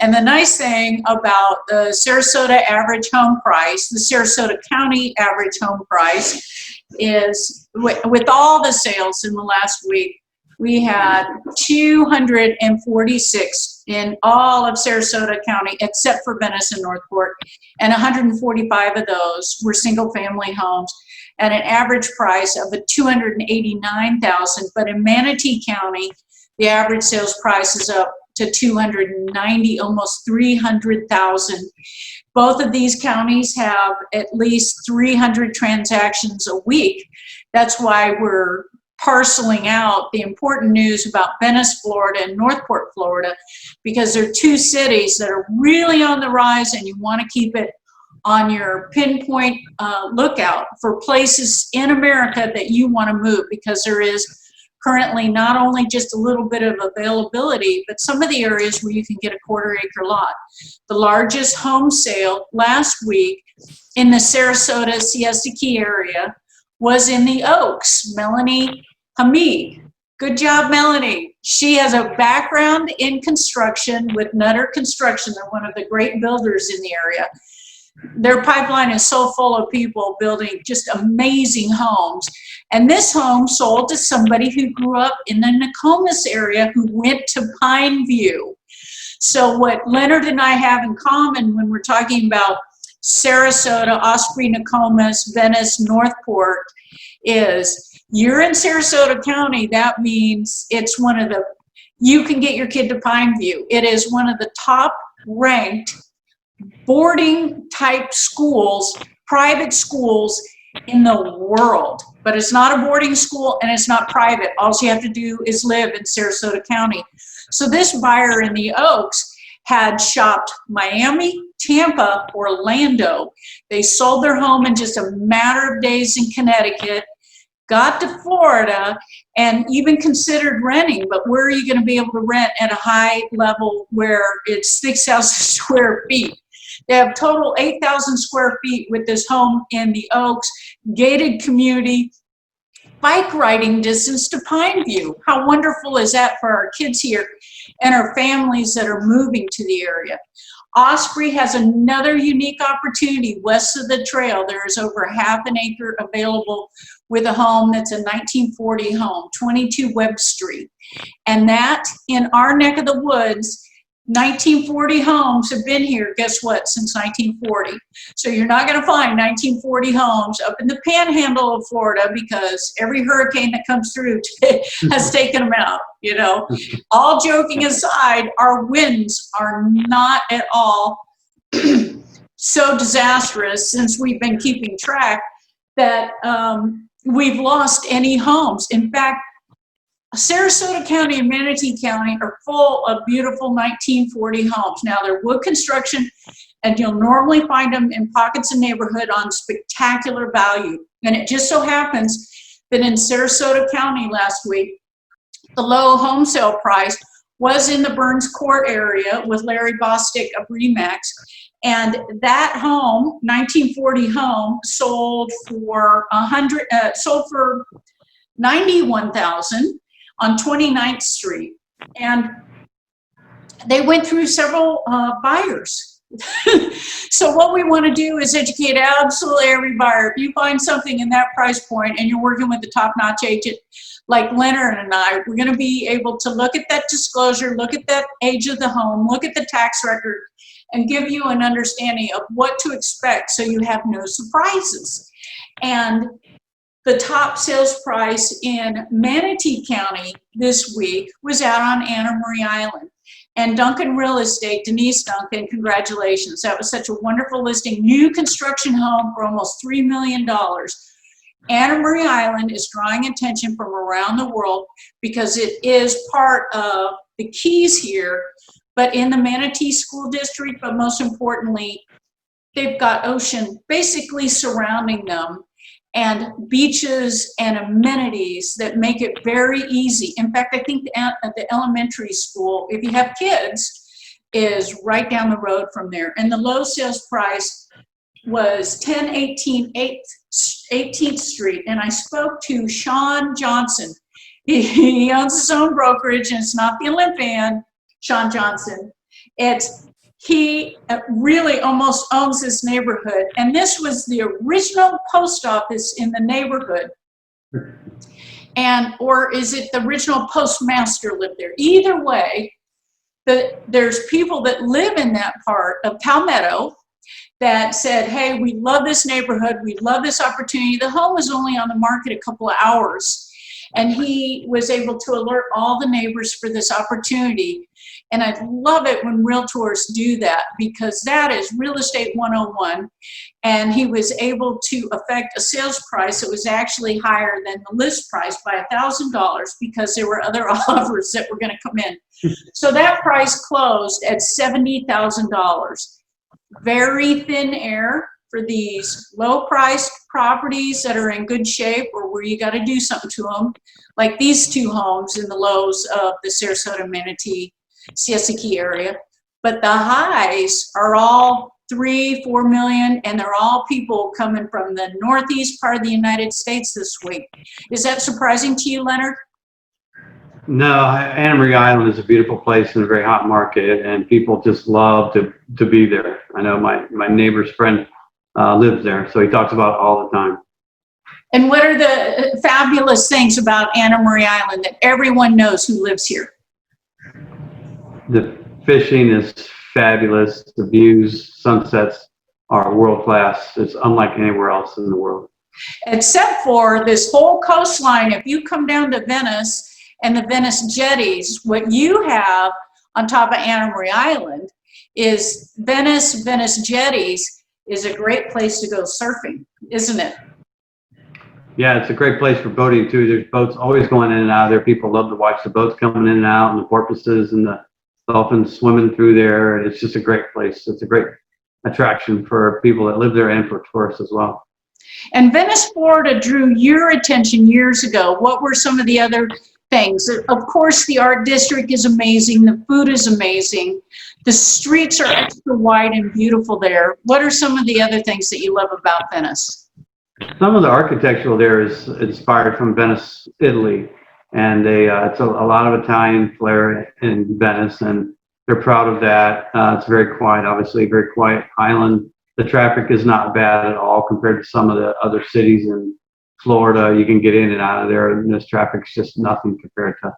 And the nice thing about the Sarasota average home price, the Sarasota County average home price, is with all the sales in the last week, we had 246 in all of Sarasota County, except for Venice and Northport, and 145 of those were single-family homes at an average price of $289,000. But in Manatee County, the average sales price is up to 290, almost 300,000. Both of these counties have at least 300 transactions a week. That's why we're parceling out the important news about Venice, Florida and Northport, Florida, because they're two cities that are really on the rise, and you want to keep it on your pinpoint lookout for places in America that you want to move, because there is currently not only just a little bit of availability, but some of the areas where you can get a quarter-acre lot. The largest home sale last week in the Sarasota SiestaKey area was in the Oaks. Melanie Hamid. Good job, Melanie. She has a background in construction with Nutter Construction. They're one of the great builders in the area. Their pipeline is so full of people building just amazing homes. And this home sold to somebody who grew up in the Nokomis area who went to Pine View. So what Leonard and I have in common when we're talking about Sarasota, Osprey, Nokomis, Venice, Northport is you're in Sarasota County. That means it's one of the, you can get your kid to Pine View. It is one of the top ranked boarding type schools, private schools in the world. But it's not a boarding school and it's not private. All you have to do is live in Sarasota County. So this buyer in the Oaks had shopped Miami, Tampa, Orlando. They sold their home in just a matter of days in Connecticut, got to Florida, and even considered renting. But where are you going to be able to rent at a high level where it's 6,000 square feet? They have total 8,000 square feet with this home in the Oaks, gated community, bike riding distance to Pine View. How wonderful is that for our kids here and our families that are moving to the area? Osprey has another unique opportunity west of the trail. There is over half an acre available with a home that's a 1940 home, 22 Webb Street. And that, in our neck of the woods, 1940 homes have been here, guess what, since 1940. So you're not going to find 1940 homes up in the panhandle of Florida, because every hurricane that comes through has taken them out, you know. All joking aside, our winds are not at all so disastrous since we've been keeping track that we've lost any homes. In fact, Sarasota County and Manatee County are full of beautiful 1940 homes. Now, they're wood construction, and you'll normally find them in pockets of neighborhood on spectacular value. And it just so happens that in Sarasota County last week, the low home sale price was in the Burns Court area with Larry Bostic of Remax. And that home, 1940 home, sold for $91,000 on 29th Street. And they went through several buyers. So what we want to do is educate absolutely every buyer. If you find something in that price point and you're working with a top-notch agent like Leonard and I, we're going to be able to look at that disclosure, look at that age of the home, look at the tax record, and give you an understanding of what to expect so you have no surprises. And the top sales price in Manatee County this week was out on Anna Marie Island. And Duncan Real Estate, Denise Duncan, congratulations. That was such a wonderful listing. New construction home for almost $3 million. Anna Marie Island is drawing attention from around the world because it is part of the Keys here, but in the Manatee School District, but most importantly, they've got ocean basically surrounding them, and beaches and amenities that make it very easy. In fact, I think the elementary school, if you have kids, is right down the road from there. And the low sales price was 1018 18th Street. And I spoke to Sean Johnson. He owns his own brokerage, and it's not the Olympian, Sean Johnson. It's He really almost owns this neighborhood. And this was the original post office in the neighborhood. And, or is it the original postmaster lived there? Either way, there's people that live in that part of Palmetto that said, hey, we love this neighborhood, we love this opportunity. The home was only on the market a couple of hours, and he was able to alert all the neighbors for this opportunity. And I love it when realtors do that, because that is real estate 101. And he was able to affect a sales price that was actually higher than the list price by $1,000, because there were other offers that were going to come in. So that price closed at $70,000. Very thin air for these low-priced properties that are in good shape, or where you got to do something to them, like these two homes in the lows of the Sarasota, Manatee, SiestaKey area. But the highs are all 3-4 million, and they're all people coming from the northeast part of the United States this week. Is that surprising to you, Leonard? No, Anna Maria Island is a beautiful place in a very hot market, and people just love to be there. I know my neighbor's friend lives there, so he talks about it all the time. And what are the fabulous things about Anna Maria Island that everyone knows who lives here? The fishing is fabulous. The views, sunsets are world class. It's unlike anywhere else in the world. Except for this whole coastline. If you come down to Venice and the Venice jetties, what you have on top of Anna Maria Island is Venice jetties is a great place to go surfing, isn't it? Yeah, it's a great place for boating too. There's boats always going in and out of there. People love to watch the boats coming in and out, and the porpoises and the dolphins swimming through there. It's just a great place. It's a great attraction for people that live there and for tourists as well. And Venice, Florida drew your attention years ago. What were some of the other things? Of course, the art district is amazing. The food is amazing. The streets are extra wide and beautiful there. What are some of the other things that you love about Venice? Some of the architectural there is inspired from Venice, Italy. And it's a lot of Italian flair in Venice, and they're proud of that. It's very quiet, obviously, very quiet island. The traffic is not bad at all compared to some of the other cities in Florida. You can get in and out of there, and this traffic's just nothing compared to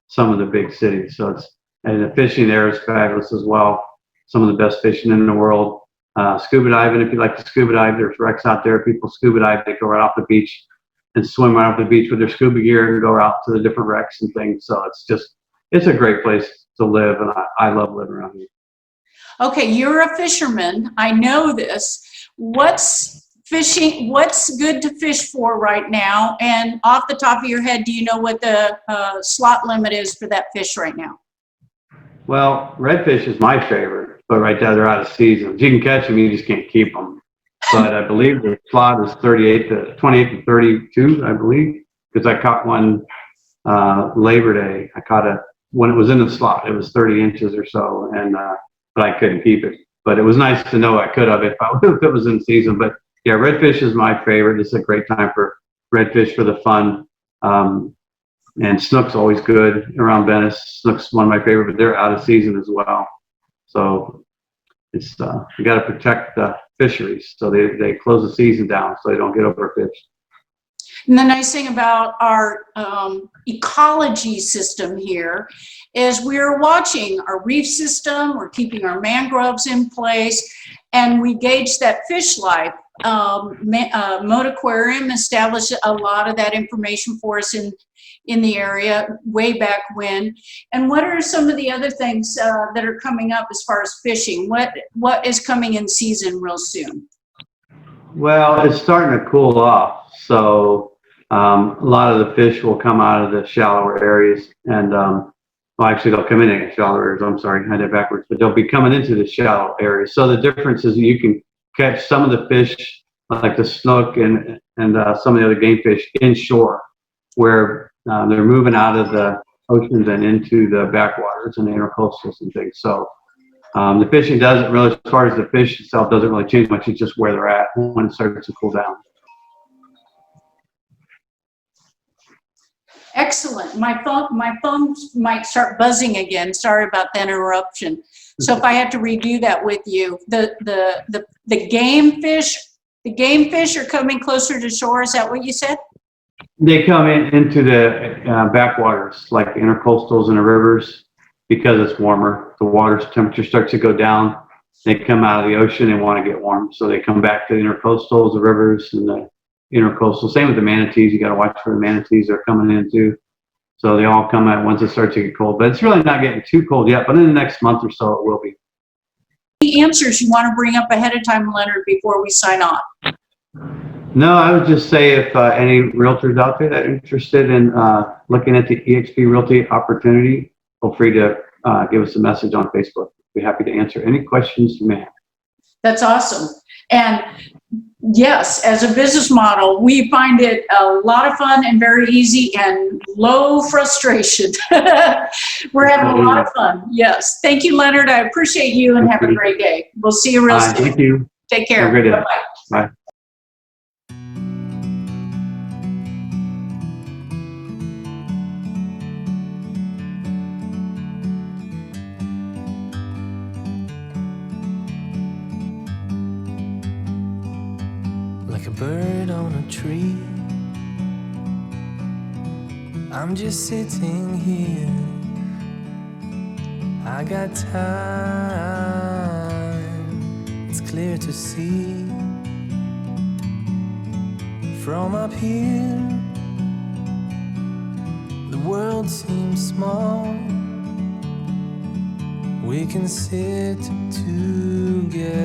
some of the big cities. So and the fishing there is fabulous as well. Some of the best fishing in the world. Scuba diving, if you like to scuba dive, there's wrecks out there. People scuba dive, they go right off the beach and swim right off the beach with their scuba gear and go out to the different wrecks and things. So it's a great place to live, and I love living around here. Okay, you're a fisherman. I know this. What's good to fish for right now? And off the top of your head, do you know what the slot limit is for that fish right now? Well, redfish is my favorite, but right now they're out of season. You can catch them, you just can't keep them. But I believe the slot is 28 to 32, I believe, because I caught one Labor Day. I caught it when it was in the slot. It was 30 inches or so, and but I couldn't keep it. But it was nice to know I could have if it was in season. But yeah, redfish is my favorite. It's a great time for redfish for the fun. And snook's always good around Venice. Snook's one of my favorite, but they're out of season as well. So it's you got to protect the fisheries, so they close the season down so they don't get overfished. And the nice thing about our ecology system here is we're watching our reef system, we're keeping our mangroves in place, and we gauge that fish life. Moat Aquarium established a lot of that information for us in the area way back when. And what are some of the other things that are coming up as far as fishing? What is coming in season real soon? Well, it's starting to cool off, so a lot of the fish will come out of the shallower areas, and well, actually they'll come in at shallow areas. I'm sorry, I had it backwards, but they'll be coming into the shallow areas. So the difference is you can catch some of the fish like the snook and some of the other game fish inshore, where they're moving out of the oceans and into the backwaters and the intercoastals and things. So the fishing doesn't really, as far as the fish itself, doesn't really change much. It's just where they're at when it starts to cool down. Excellent. My phone might start buzzing again. Sorry about that interruption. So if I had to review that with you, the game fish are coming closer to shore. Is that what you said? They come into the backwaters, like the intercoastals and the rivers, because it's warmer. The water's temperature starts to go down. They come out of the ocean and want to get warm, so they come back to the intercoastals, the rivers, and the intercoastal. Same with the manatees. You got to watch for the manatees. They're coming in too. So they all come out once it starts to get cold. But it's really not getting too cold yet. But in the next month or so, it will be. Any answers you want to bring up ahead of time, Leonard, before we sign off? No, I would just say if any realtors out there that are interested in looking at the eXp Realty opportunity, feel free to give us a message on Facebook. Be happy to answer any questions you may have. That's awesome. And yes, as a business model, we find it a lot of fun and very easy and low frustration. We're having a lot of fun. Yes. Thank you, Leonard. I appreciate you and have a great day. We'll see you real soon. Thank you. Take care. Have a great day. Bye-bye. Bye. Like a bird on a tree, I'm just sitting here. I got time, it's clear to see. From up here, the world seems small. We can sit together.